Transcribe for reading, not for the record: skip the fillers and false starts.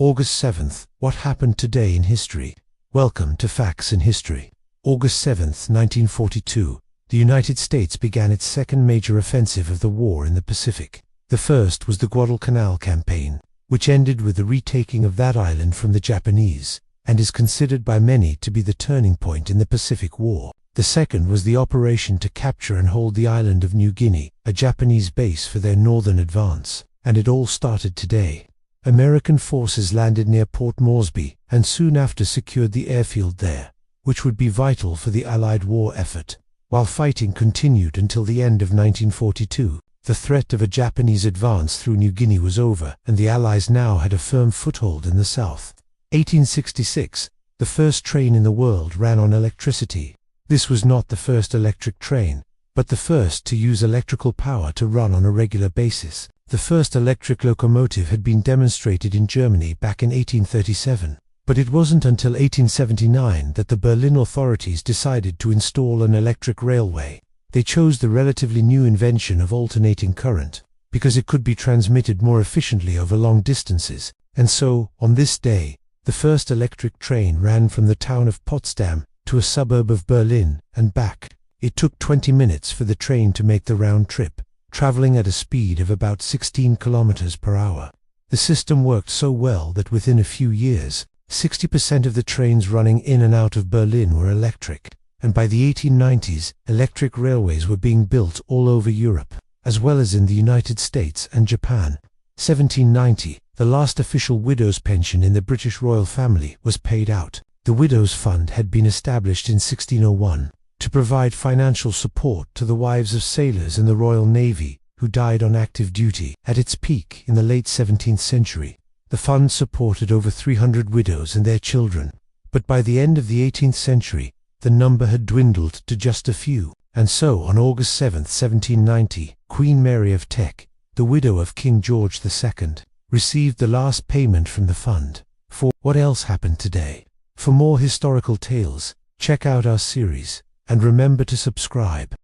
August 7th, what happened today in history? Welcome to Facts in History. August 7th, 1942, the United States began its second major offensive of the war in the Pacific. The first was the Guadalcanal campaign, which ended with the retaking of that island from the Japanese, and is considered by many to be the turning point in the Pacific War. The second was the operation to capture and hold the island of New Guinea, a Japanese base for their northern advance, and it all started today. American forces landed near Port Moresby and soon after secured the airfield there, which would be vital for the Allied war effort. While fighting continued until the end of 1942, the threat of a Japanese advance through New Guinea was over, and the Allies now had a firm foothold in the south. 1866, the first train in the world ran on electricity. This was not the first electric train, but the first to use electrical power to run on a regular basis. The first electric locomotive had been demonstrated in Germany back in 1837, but it wasn't until 1879 that the Berlin authorities decided to install an electric railway. They chose the relatively new invention of alternating current, because it could be transmitted more efficiently over long distances, and so, on this day, the first electric train ran from the town of Potsdam to a suburb of Berlin and back. It took 20 minutes for the train to make the round trip, traveling at a speed of about 16 kilometers per hour. The system worked so well that within a few years, 60% of the trains running in and out of Berlin were electric, and by the 1890s, electric railways were being built all over Europe, as well as in the United States and Japan. 1790, the last official widow's pension in the British royal family was paid out. The Widows' Fund had been established in 1601 to provide financial support to the wives of sailors in the Royal Navy who died on active duty. At its peak in the late 17th century, the fund supported over 300 widows and their children, but by the end of the 18th century, the number had dwindled to just a few, and so on August 7, 1790, Queen Mary of Teck, the widow of King George II, received the last payment from the fund. For what else happened today? For more historical tales, check out our series, and remember to subscribe.